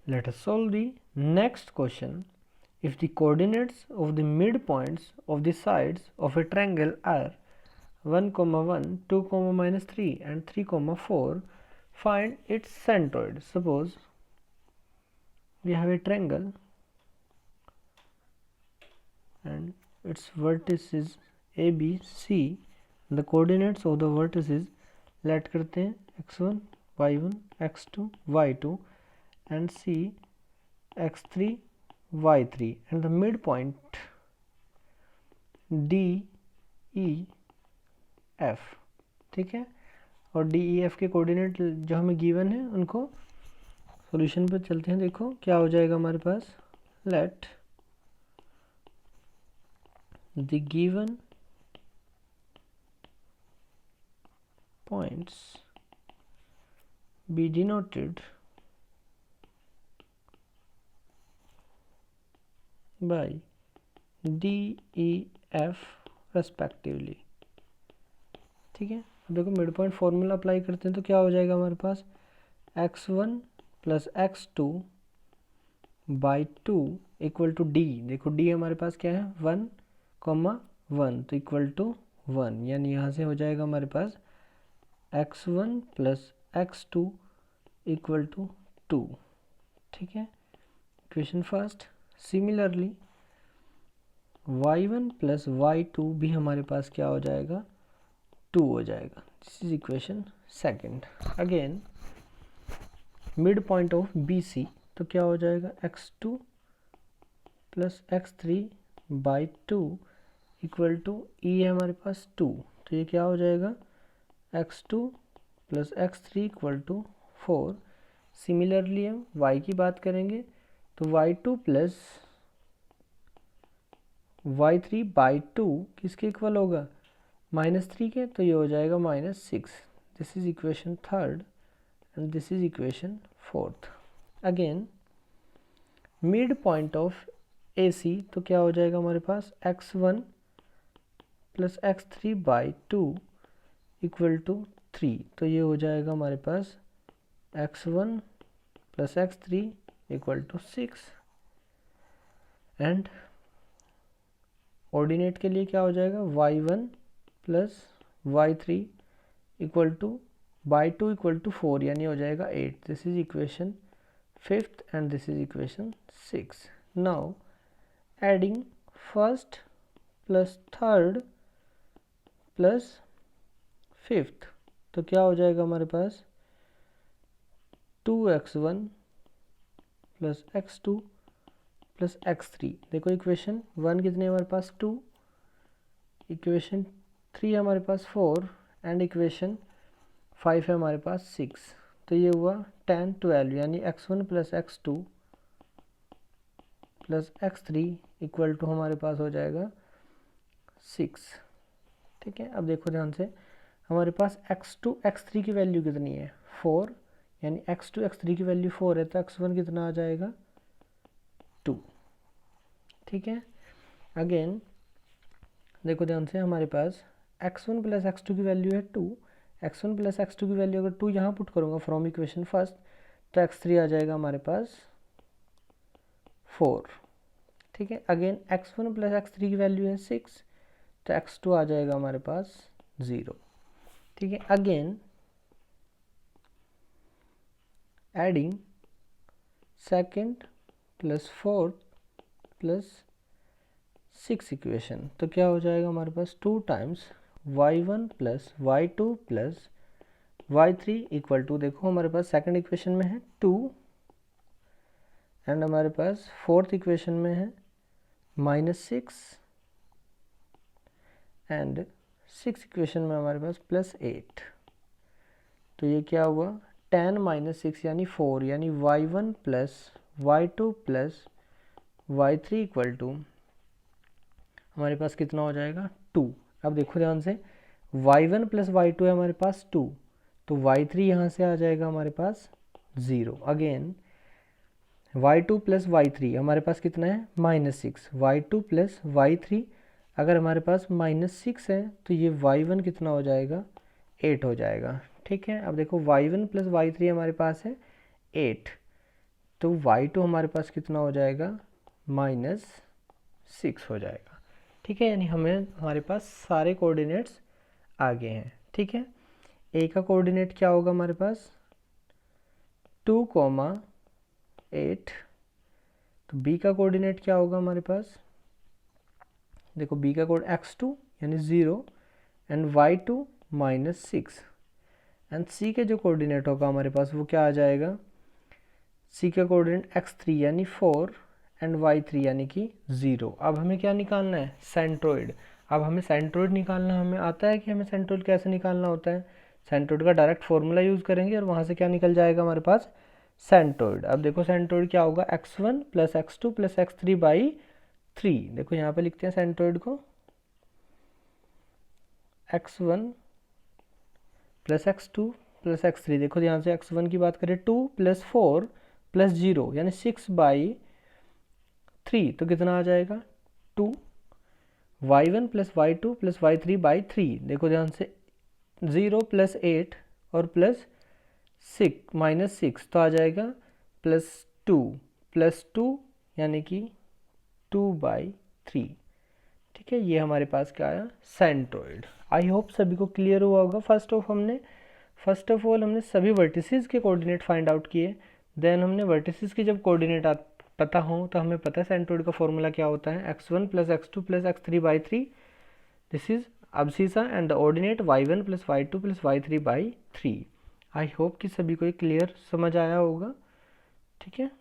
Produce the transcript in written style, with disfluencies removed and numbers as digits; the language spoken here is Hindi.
Let us solve the next question. If the coordinates of the midpoints of the sides of a triangle are 1, 1, 2, -3 and 3, 4, find its centroid. Suppose we have a triangle and its vertices A, B, C. The coordinates of the vertices let करते हैं x1, y1, x2, y2 and C x3, y3 and the midpoint D, E, F. ठीक है, और D, E, F के कोऑर्डिनेट जो हमें गिवन है उनको सॉल्यूशन पर चलते हैं. देखो क्या हो जाएगा हमारे पास. Let the given points be denoted by D, E, F respectively. ठीक है, अब देखो मिड पॉइंट फॉर्मूला अप्लाई करते हैं तो क्या हो जाएगा हमारे पास. x1 plus x2 by 2 equal to D. देखो डी हमारे पास क्या है 1, 1 तो इक्वल टू 1, यानी यहाँ से हो जाएगा हमारे पास x1 plus x2 equal to 2. ठीक है, equation first. Similarly y1 plus y2 भी हमारे पास क्या हो जाएगा 2 हो जाएगा. This is equation second. Again mid point of BC तो क्या हो जाएगा x2 plus x3 by 2 equal to E है हमारे पास 2. तो ये क्या हो जाएगा x2 plus x3 equal to 4. Similarly हम y की बात करेंगे तो y2 प्लस y3 बाई 2 किसके इक्वल होगा -3 के, तो ये हो जाएगा -6. This is equation third and this is equation fourth. Again mid point of AC तो क्या हो जाएगा हमारे पास x1 plus x3 by 2 equal to 3. तो ये हो जाएगा हमारे पास x1 plus x3 equal to 6 and ordinate के लिए क्या हो जाएगा y1 plus y3 equal to by 2 equal to 4, यानी हो जाएगा 8. This is equation fifth and this is equation 6. Now adding first plus third plus fifth तो क्या हो जाएगा हमारे पास 2x1 plus x2 plus x3. देखो इक्वेशन 1 कितने हमारे पास 2, इक्वेशन 3 हमारे पास 4 एंड इक्वेशन 5 है हमारे पास 6. तो ये हुआ 10, 12 यानी x1 plus x2 plus x3 equal to हमारे पास हो जाएगा 6. ठीक है, अब देखो ध्यान से हमारे पास x2 x3 की वैल्यू कितनी है 4, यानी x2 x3 की वैल्यू 4 है तो x1 कितना आ जाएगा 2. ठीक है, अगेन देखो ध्यान से हमारे पास x1 प्लस x2 की वैल्यू है 2. x1 प्लस x2 की वैल्यू अगर 2 यहाँ पुट करूँगा फ्रॉम इक्वेशन फर्स्ट तो x3 आ जाएगा हमारे पास 4. ठीक है, अगेन x1 प्लस x3 की वैल्यू है 6 तो x2 आ जाएगा हमारे पास 0. ठीक है, again adding second plus fourth plus 6 equation तो क्या हो जाएगा हमारे पास 2 times y1 plus y2 plus y3 equal to, देखो हमारे पास सेकंड इक्वेशन में है 2 एंड हमारे पास फोर्थ इक्वेशन में है -6 एंड 6 इक्वेशन में हमारे पास +8. तो ये क्या हुआ 10 - 6 यानी 4, यानी y1 plus y2 plus y3 equal to हमारे पास कितना हो जाएगा 2. अब देखो ध्यान से y1 प्लस y2 है हमारे पास 2, तो y3 यहाँ से आ जाएगा हमारे पास 0. अगेन y2 प्लस y3 हमारे पास कितना है -6, y2 प्लस y3 अगर हमारे पास -6 है तो ये y1 कितना हो जाएगा 8 हो जाएगा. ठीक है, अब देखो y1 प्लस y3 हमारे पास है 8, तो y2 हमारे पास कितना हो जाएगा, -6 हो जाएगा। ठीक है, यानी हमारे पास सारे कोऑर्डिनेट्स आ गए हैं। ठीक है, a का कोऑर्डिनेट क्या होगा हमारे पास 2,8। तो b का कोऑर्डिनेट क्या होगा हमारे पास, देखो b का कोड x2 यानी 0 एंड y2 -6 एंड c के जो कोऑर्डिनेट होगा हमारे पास वो क्या आ जाएगा, c का कोऑर्डिनेट x3 यानी 4 एंड y3 यानी कि 0। अब हमें क्या निकालना है, सेंट्रोइड। अब हमें सेंट्रोइड निकालना हमें आता है कि हमें सेंट्रोइड कैसे निकालना होता है। सेंट्रोइड का डायरेक्ट फॉर्मूला यूज़ करेंगे और वहाँ से क्या निकल जाएगा हमारे पास, सेंट्रोइड। अब देखो सेंट्रोइड क्या होगा, x1 + x2 + x3/3। देखो यहाँ पे लिखते हैं सेंट्रोइड को, x1 + x2 + x3। देखो यहाँ से x1 की बात करें 2 + 4 + 0 यानी 6/3, तो कितना आ जाएगा 2। y1 + y2 + y3/3। देखो ध्यान से 0 + 8 और -6 तो आ जाएगा +2 यानी कि 2/3। ठीक है, ये हमारे पास क्या आया, सेंट्रोइड। आई होप सभी को क्लियर हुआ होगा। फर्स्ट ऑफ ऑल हमने सभी वर्टिसेस के कोऑर्डिनेट फाइंड आउट किए। देन हमने वर्टिसेस के जब कोऑर्डिनेट पता हो तो हमें पता है सेंट्रोइड का फॉर्मूला क्या होता है, x1 + x2 + x3/3। This is abscissa and the ordinate y1 + y2 + y3/3। I hope कि सभी को ये क्लियर समझ आया होगा। ठीक है।